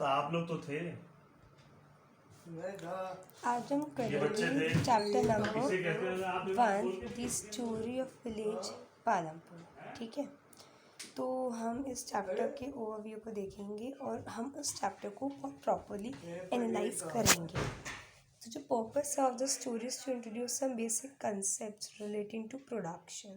तो आप लोग तो थे। आज हम करेंगे chapter number 1 the story of village Palampur. ठीक है, तो हम इस चैप्टर के ओवरव्यू को देखेंगे और हम उस चैप्टर को बहुत प्रॉपरली एनालाइज करेंगे। So the purpose of the story is to introduce some basic concepts relating to production,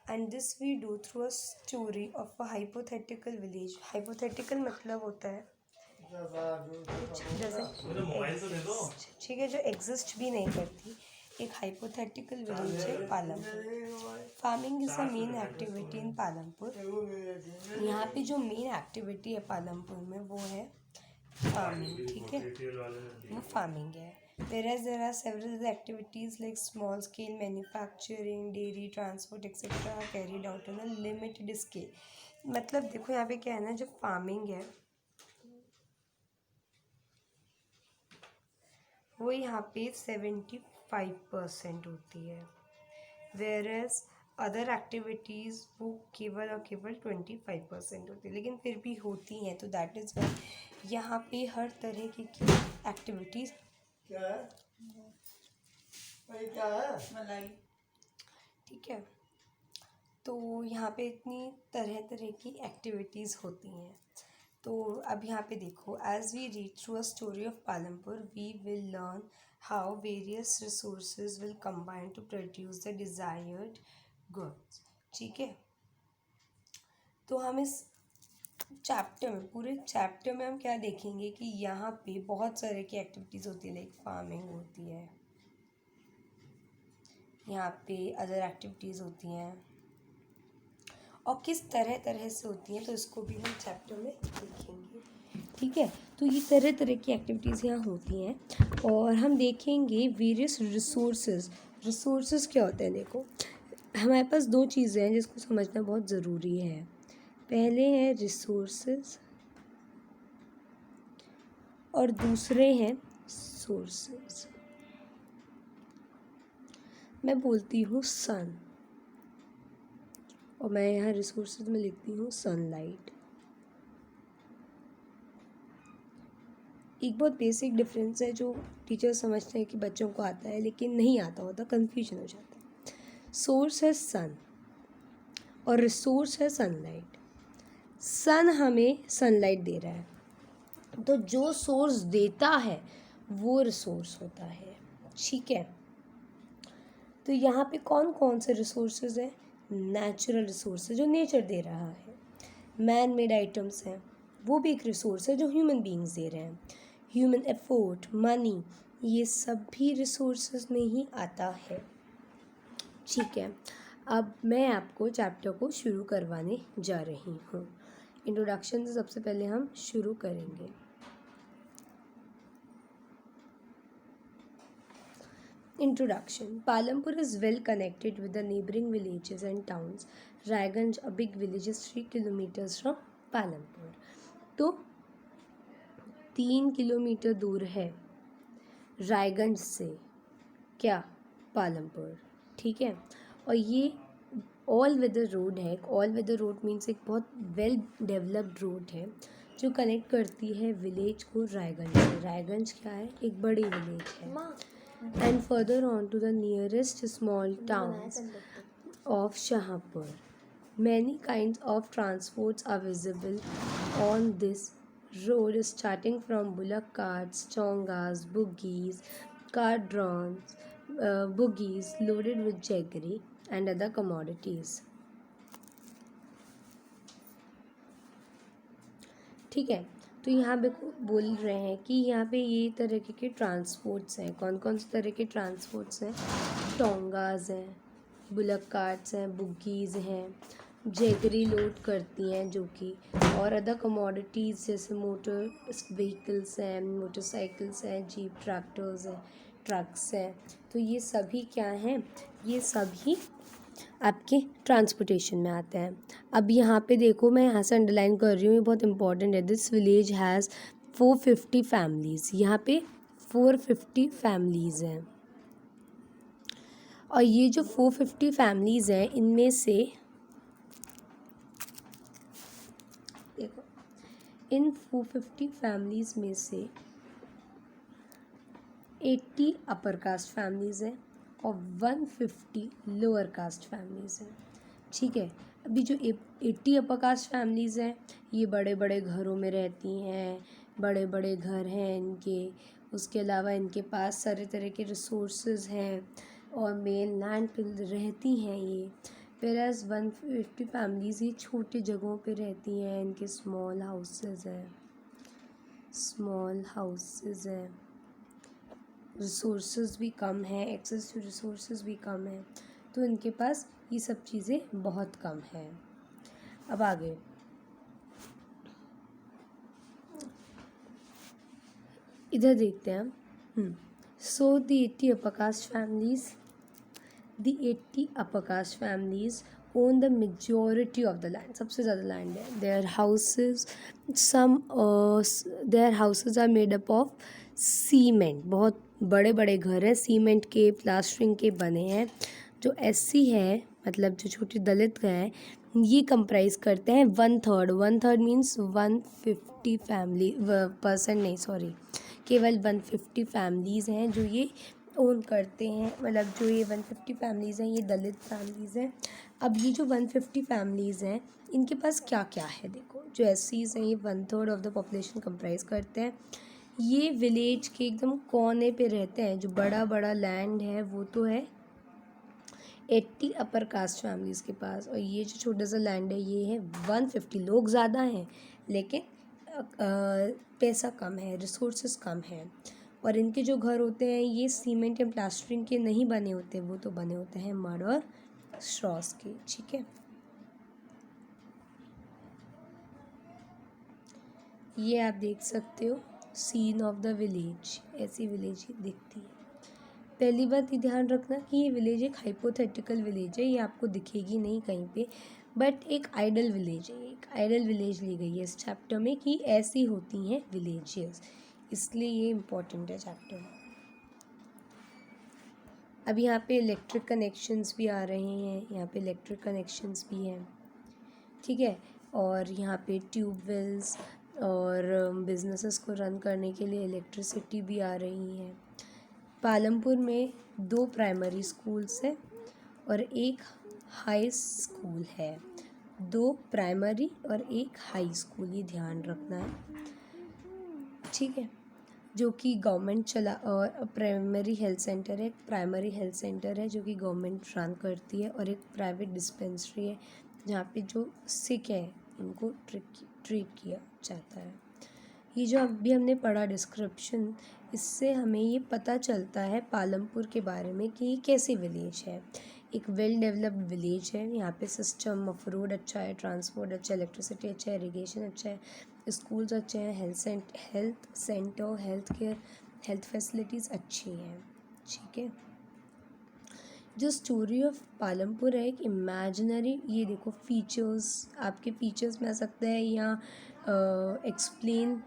and this we do through a story of a hypothetical village. Hypothetical मतलब होता है कुछ doesn't, ठीक है, जो एग्जिस्ट भी नहीं करती। एक हाइपोथेटिकल विलेज है Palampur. Farming is the main activity in Palampur. यहाँ पे जो मेन एक्टिविटी है पालमपुर में वो है फार्मिंग। ठीक है, वो फार्मिंग है। Whereas there are several other activities like small scale manufacturing, dairy, transport, etc. carried out on a limited scale. मतलब देखो यहाँ पे क्या है ना, जो फार्मिंग है वो यहाँ पे 75% होती है, whereas अदर एक्टिविटीज़ वो केवल और केवल 25% होती है, लेकिन फिर भी होती हैं। तो दैट इज़ वाई यहाँ पे हर तरह की एक्टिविटीज़ क्या है मलाई, ठीक है। तो यहाँ पे इतनी तरह तरह की एक्टिविटीज़ होती हैं। तो अब यहाँ पे देखो, as we read through a story of Palampur we will learn how various resources will combine to produce the desired goods. ठीक है, तो हम इस चैप्टर में, पूरे चैप्टर में हम क्या देखेंगे कि यहाँ पे बहुत सारे की एक्टिविटीज़ होती है, लाइक फार्मिंग होती है, यहाँ पे अदर एक्टिविटीज़ होती हैं और किस तरह तरह से होती हैं, तो इसको भी हम चैप्टर में देखेंगे। ठीक है, तो ये तरह तरह की एक्टिविटीज़ यहाँ होती हैं और हम देखेंगे वेरियस रिसोर्सेज। रिसोर्सेज क्या होते हैं? देखो, हमारे पास दो चीज़ें हैं जिसको समझना बहुत ज़रूरी है। पहले हैं रिसोर्सेज और दूसरे हैं सोर्सेज। मैं बोलती हूँ सन और मैं यहाँ रिसोर्सेज में लिखती हूँ सनलाइट। एक बहुत बेसिक डिफरेंस है जो टीचर समझते हैं कि बच्चों को आता है, लेकिन नहीं आता होता, कंफ्यूजन हो जाता है। सोर्स है सन और रिसोर्स है सनलाइट। सन हमें सनलाइट दे रहा है, तो जो सोर्स देता है वो रिसोर्स होता है। ठीक है, तो यहाँ पे कौन कौन से रिसोर्सेज हैं? नेचुरल रिसोर्सेज जो नेचर दे रहा है। मैन मेड आइटम्स हैं, वो भी एक रिसोर्स है जो ह्यूमन बीइंग्स दे रहे हैं। ह्यूमन एफर्ट, मनी, ये सब भी रिसोर्सेज में ही आता है। ठीक है, अब मैं आपको चैप्टर को शुरू करवाने जा रही हूँ। इंट्रोडक्शन से सबसे पहले हम शुरू करेंगे। Introduction. Palampur is well connected with the neighboring villages and towns. Raiganj, a big village, is 3 kilometers from Palampur. तो 3 किलोमीटर दूर है रायगंज से क्या? पालमपुर। ठीक है, और ये ऑल वेदर रोड है। ऑल वेदर रोड मीन्स एक बहुत वेल डेवलप्ड रोड है जो कनेक्ट करती है विलेज को रायगंज से। रायगंज क्या है? एक बड़ी विलेज है। And further on to the nearest small towns of Shahpur. Many kinds of transports are visible on this road, starting from bullock carts, chongas, buggies, cart-drawn buggies loaded with jaggery and other commodities. ठीक है, तो यहाँ पे बोल रहे हैं कि यहाँ पे ये तरह के ट्रांसपोर्ट्स हैं। कौन कौन से तरह के ट्रांसपोर्ट्स हैं? टोंगाज हैं, बुलक कार्ट्स हैं, बुग्गीज़ हैं, जैगरी लोड करती हैं जो कि, और अदर कमोडिटीज़ जैसे मोटर व्हीकल्स हैं, मोटरसाइकिल्स हैं, जीप ट्रैक्टर्स हैं, ट्रक्स हैं। तो ये सभी क्या हैं? ये सभी आपके ट्रांसपोर्टेशन में आते हैं। अब यहाँ पे देखो, मैं यहाँ से अंडरलाइन कर रही हूँ, ये बहुत इंपॉर्टेंट है। This village has 450 families. यहाँ पे 450 फैमिलीज़ हैं और ये जो 450 फैमिलीज़ हैं इनमें से देखो, इन 450 फैमिलीज़ में से 80 अपर कास्ट फैमिलीज़ हैं और 150 लोअर कास्ट फैमिलीज़ हैं। ठीक है, अभी जो 80 अपर कास्ट फैमिलीज़ हैं ये बड़े बड़े घरों में रहती हैं, बड़े बड़े घर हैं इनके, उसके अलावा इनके पास सारे तरह के रिसोर्सेज हैं और मेन लैंड पे रहती हैं ये। Whereas 150 फैमिलीज़ ये छोटी जगहों पे रहती हैं, इनके स्मॉल हाउसेस हैं, रिसोर्सेज भी कम है, एक्सेस टू रिसोर्सेज भी कम है, तो इनके पास ये सब चीज़ें बहुत कम हैं। अब आगे इधर देखते हैं हम। So the 80 upper caste families own the majority of the land. सबसे ज़्यादा लैंड है। their houses are made up of cement. बहुत बड़े बड़े घर हैं, सीमेंट के, प्लास्टरिंग के बने हैं। जो SC है, मतलब जो छोटी दलित है, ये कंप्राइज करते हैं 1/3 मीन्स 150 पर्सन नहीं, सॉरी, केवल 150 फैमिलीज़ हैं जो ये ओन करते हैं, मतलब जो ये 150 फैमिलीज़ हैं ये दलित फैमिलीज़ हैं। अब ये जो 150 फैमिलीज़ हैं इनके पास क्या क्या है, देखो जो SCs हैं ये 1/3 ऑफ द पॉपुलेशन कंप्राइज करते हैं। ये विलेज के एकदम कोने पे रहते हैं, जो बड़ा बड़ा लैंड है वो तो है 80 अपर कास्ट फैमिलीज़ के पास, और ये जो छोटा सा लैंड है ये है 150। लोग ज़्यादा हैं लेकिन पैसा कम है, रिसोर्सेज कम है, और इनके जो घर होते हैं ये सीमेंट या प्लास्टरिंग के नहीं बने होते, वो तो बने होते हैं मड और स्ट्रॉस के। ठीक है, ये आप देख सकते हो सीन ऑफ द विलेज, ऐसी विलेज दिखती है। पहली बात ये ध्यान रखना कि ये विलेज एक हाइपोथेटिकल विलेज है, ये आपको दिखेगी नहीं कहीं पे, बट एक आइडल विलेज है, एक आइडल विलेज ली गई है इस चैप्टर में कि ऐसी होती हैं विलेजेस, इसलिए ये इम्पोर्टेंट है चैप्टर। अब यहाँ पे इलेक्ट्रिक कनेक्शंस भी आ रहे हैं, यहाँ पे इलेक्ट्रिक कनेक्शंस भी हैं। ठीक है, और यहाँ पे ट्यूबवेल्स और बिजनेसेस को रन करने के लिए इलेक्ट्रिसिटी भी आ रही है। पालमपुर में 2 प्राइमरी स्कूल्स हैं और एक हाई स्कूल है, 2 प्राइमरी और एक हाई स्कूल, ये ध्यान रखना है। ठीक है, जो कि गवर्नमेंट चला, और प्राइमरी हेल्थ सेंटर है, प्राइमरी हेल्थ सेंटर है जो कि गवर्नमेंट रन करती है, और एक प्राइवेट डिस्पेंसरी है जहाँ पे जो सिक है उनको ट्रीट किया जाता है। ये जो अभी हमने पढ़ा डिस्क्रिप्शन, इससे हमें ये पता चलता है पालमपुर के बारे में कि ये कैसी विलेज है। एक वेल डेवलप्ड विलेज है, यहाँ पे सिस्टम ऑफ रोड अच्छा है, ट्रांसपोर्ट अच्छा है, इलेक्ट्रिसिटी अच्छा है, इरिगेशन अच्छा है, स्कूल्स अच्छे हैं, health centre, health care, health facilities अच्छी हैं। ठीक है, जो स्टोरी ऑफ पालमपुर है एक इमेजिनरी, ये देखो फीचर्स, आपके फीचर्स में आ सकता है या एक्सप्लेन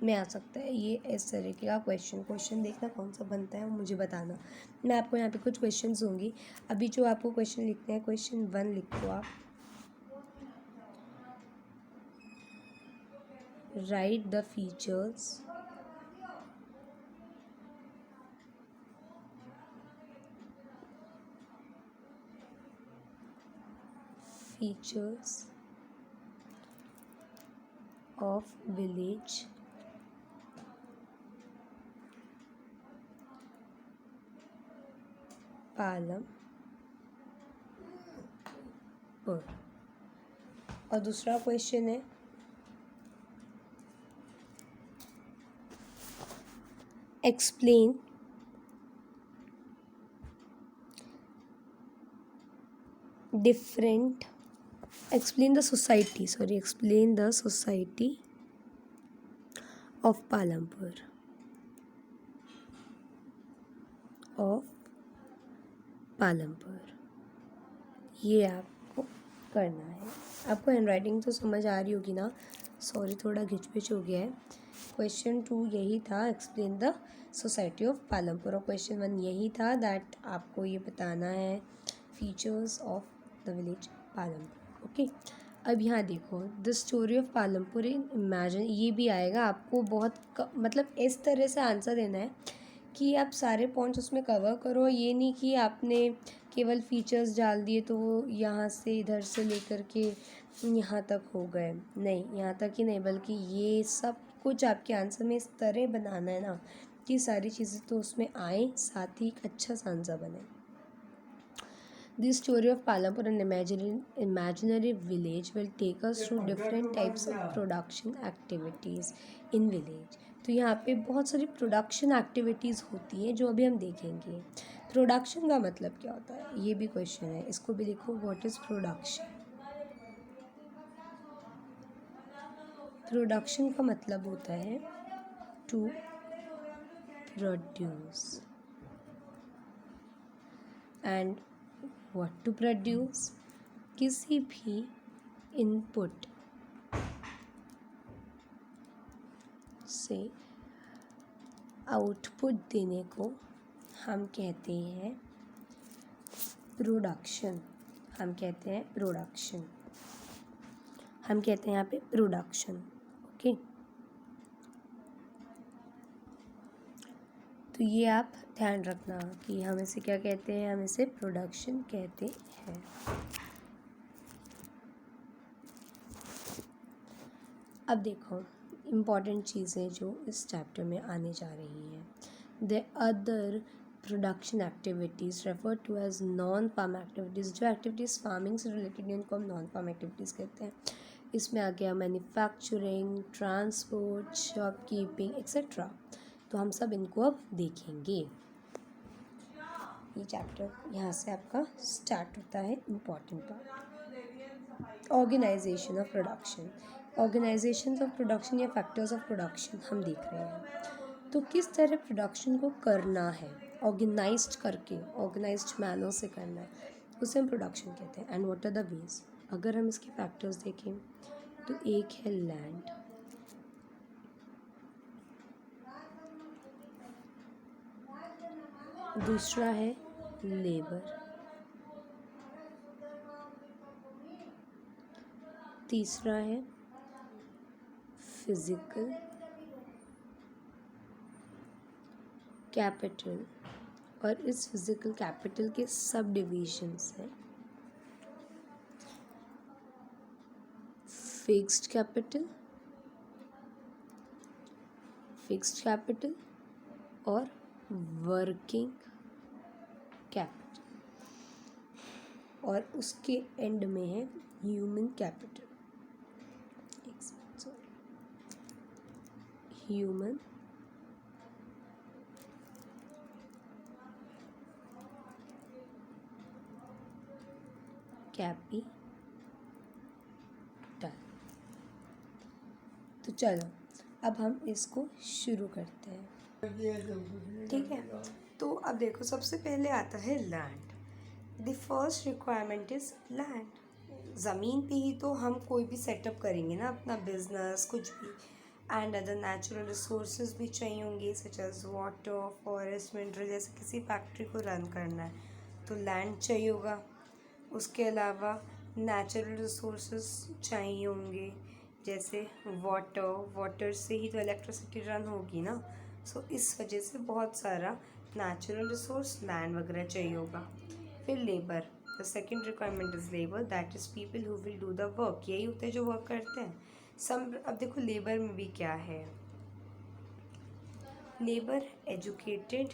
में आ सकता है, ये इस तरीके का क्वेश्चन देखना कौन सा बनता है मुझे बताना। मैं आपको यहाँ पे कुछ क्वेश्चंस होंगी, अभी जो आपको क्वेश्चन लिखते हैं, क्वेश्चन 1 लिखो आप, right the features of village Palampur. और दूसरा क्वेश्चन है explain explain the society of Palampur, ये आपको करना है। आपको हैंडराइटिंग तो समझ आ रही होगी ना, सॉरी थोड़ा घिचपिच हो गया है। क्वेश्चन 2 यही था, explain the society of Palampur, और क्वेश्चन 1 यही था दैट आपको ये बताना है features of the village Palampur. Okay. Okay. अब यहाँ देखो, the story of Palampur in imagine, ये भी आएगा आपको बहुत मतलब इस तरह से आंसर देना है कि आप सारे पॉइंट्स उसमें कवर करो। ये नहीं कि आपने केवल फीचर्स डाल दिए तो वो यहाँ से इधर से लेकर के यहाँ तक हो गए, नहीं, यहाँ तक ही नहीं, बल्कि ये सब कुछ आपके आंसर में इस तरह बनाना है ना कि सारी चीज़ें तो उसमें आए, साथ ही एक अच्छा सा आंसर बने। The story of Palampur, an imaginary village, will take us through different types of production activities in village. तो यहाँ पे बहुत सारी प्रोडक्शन एक्टिविटीज़ होती हैं जो अभी हम देखेंगे। प्रोडक्शन का मतलब क्या होता है, ये भी क्वेश्चन है, इसको भी लिखो, व्हाट इज़ प्रोडक्शन। प्रोडक्शन का मतलब होता है to produce, and what to produce, किसी भी इनपुट से आउटपुट देने को हम कहते हैं प्रोडक्शन। हम कहते हैं प्रोडक्शन, हम कहते हैं यहाँ पे प्रोडक्शन। ओके, तो ये आप ध्यान रखना कि हम इसे क्या कहते हैं, हम इसे प्रोडक्शन कहते हैं। अब देखो इम्पॉर्टेंट चीज़ें जो इस चैप्टर में आने जा रही हैं। The other production activities refer to as non farm activities, जो एक्टिविटीज़ फार्मिंग से रिलेटेड हैं उनको हम नॉन फार्म एक्टिविटीज़ कहते हैं। इसमें आ गया मैन्युफैक्चरिंग, ट्रांसपोर्ट, शॉपकीपिंग एक्सेट्रा। तो हम सब इनको अब देखेंगे। ये चैप्टर यहाँ से आपका स्टार्ट होता है, important part. Organisation of production, organisation of production या फैक्टर्स ऑफ प्रोडक्शन हम देख रहे हैं। तो किस तरह प्रोडक्शन को करना है, ऑर्गेनाइज्ड करके, ऑर्गेनाइज्ड मैनर से करना है, उसे हम प्रोडक्शन कहते हैं। And what are the ways, अगर हम इसके फैक्टर्स देखें तो एक है लैंड, दूसरा है लेबर, तीसरा है फिजिकल कैपिटल, और इस फिजिकल कैपिटल के सब डिविजन्स हैं फिक्स्ड कैपिटल और वर्किंग कैपिटल, और उसके एंड में है ह्यूमन कैपिटल, ह्यूमन कैपिटल। तो चलो अब हम इसको शुरू करते हैं, ठीक है। तो अब देखो सबसे पहले आता है land. The first requirement is land. ज़मीन पे ही तो हम कोई भी सेटअप करेंगे ना, अपना बिजनेस कुछ भी। एंड अदर नेचुरल रिसोर्सेज भी चाहिए होंगे, such as water, forest, mineral, जैसे किसी फैक्ट्री को रन करना है तो लैंड चाहिए होगा। उसके अलावा नेचुरल रिसोर्सेज चाहिए होंगे, जैसे वाटर से ही तो इलेक्ट्रिसिटी रन होगी ना। सो इस वजह से बहुत सारा नेचुरल रिसोर्स, लैंड वगैरह चाहिए होगा। फिर labour, the second requirement is labour, that is people who will do the work. यही होते हैं जो वर्क करते हैं सब। अब देखो लेबर में भी क्या है, लेबर एजुकेटेड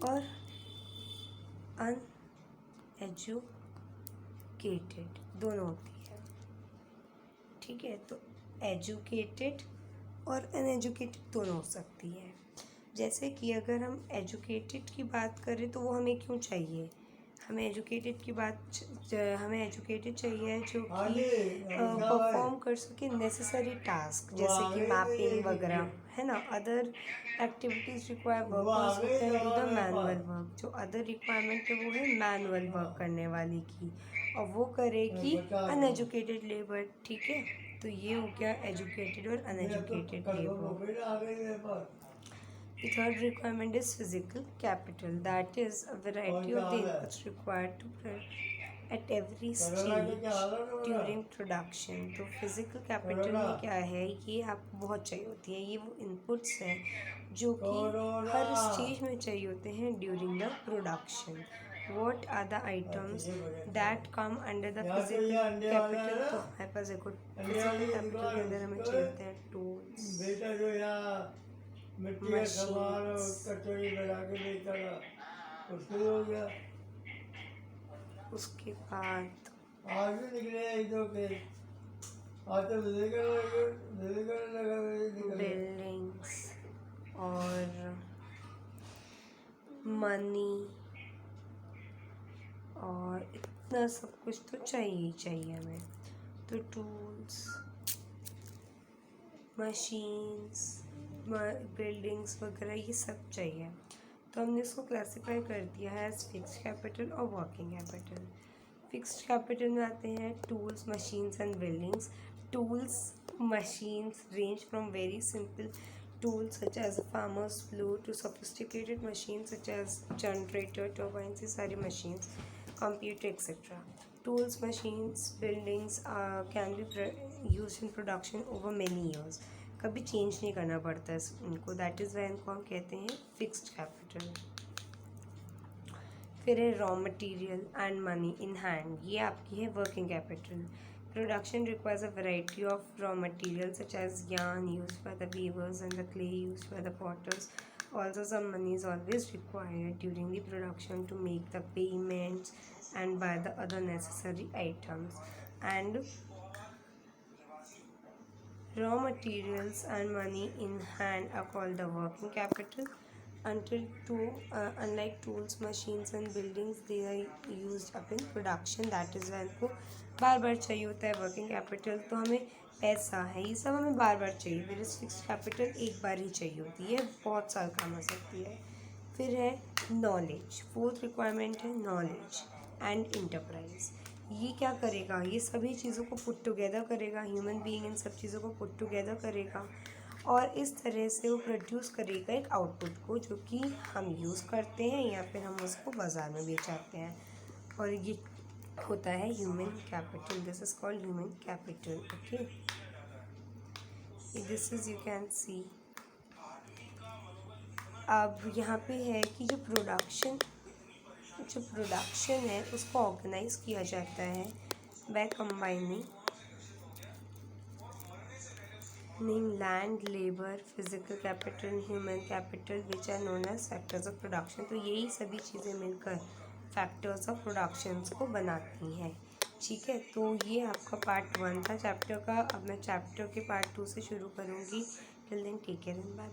और अनएजुकेटेड दोनों होती है, ठीक है। तो एजुकेटेड और अनएजुकेटेड दोनों हो सकती है। जैसे कि अगर हम एजुकेटेड की बात करें तो वो हमें क्यों चाहिए, हमें एजुकेटेड चाहिए जो कि परफॉर्म कर सके नेसेसरी टास्क, जैसे कि मैपिंग वगैरह, है ना। अदर एक्टिविटीज़ रिक्वायर वर्कर्स होते हैं डू द मैनुअल वर्क। जो अदर रिक्वायरमेंट है वो है मैनुअल वर्क करने वाली की, और वो करेगी अनएजुकेटेड लेबर, ठीक है। तो ये हो गया एजुकेटेड और uneducated labour. The third requirement is physical capital, that is a variety of the inputs required to at every stage during production. तो physical capital में क्या है, ये आपको बहुत चाहिए होती है, ये वो inputs हैं जो कि हर स्टेज में चाहिए होते हैं during the production. What are the items that come under the physical capital? तो हमारे पास देखो physical capital के अंदर हमें चाहिए होते हैं tools, machines, उसके बाद बिल्डिंग्स और मनी और इतना सब कुछ तो चाहिए ही चाहिए हमें. तो टूल्स, मशीन्स, बिल्डिंग्स वगैरह ये सब चाहिए. तो हमने इसको क्लासीफाई कर दिया है एज फिक्स्ड कैपिटल और वर्किंग कैपिटल. फिक्स्ड कैपिटल में आते हैं tools, machines and buildings. Tools, machines range from very simple tools such as a farmer's plow to sophisticated machines such as generator, turbines, ये सारी machines, computer etc. Tools, machines, buildings can be used in production over many years. कभी change नहीं करना पड़ता है इनको, that is why इनको हम कहते हैं फिक्स्ड कैपिटल. फिर है raw material and money in hand, ये आपकी है working capital. Production requires a variety of raw materials such as yarn used by the weavers and the clay used by the potters. Also, some money is always required during the production to make the payments and buy the other necessary items. And raw materials and money in hand are called the working capital. Unlike tools, machines and buildings, they are used up in production. That is why इनको बार बार चाहिए होता है working capital. तो हमें पैसा है, ये सब हमें बार बार चाहिए. फिर फिक्स्ड कैपिटल एक बार ही चाहिए होती है, बहुत साल काम आ सकती है. फिर है नॉलेज. फोर्थ रिक्वायरमेंट है नॉलेज एंड इंटरप्राइज. ये क्या करेगा, ये सभी चीज़ों को पुट टुगेदर करेगा. ह्यूमन बीइंग इन सब चीज़ों को पुट टुगेदर करेगा और इस तरह से वो प्रोड्यूस करेगा एक आउटपुट को जो कि हम यूज़ करते हैं या फिर हम उसको बाज़ार में बेच आते हैं. और ये होता है human capital. This is called human capital. Okay, this is you can see. अब यहाँ पे है कि जो प्रोडक्शन है उसको ऑर्गेनाइज किया जाता है by combining land, labour, physical capital, human capital which are known as factors of production. तो यही सभी चीज़ें मिलकर फैक्टर्स ऑफ प्रोडक्शंस को बनाती हैं. ठीक है, तो ये आपका पार्ट 1 था चैप्टर का. अब मैं चैप्टर के पार्ट 2 से शुरू करूँगी. Till then take care and bye.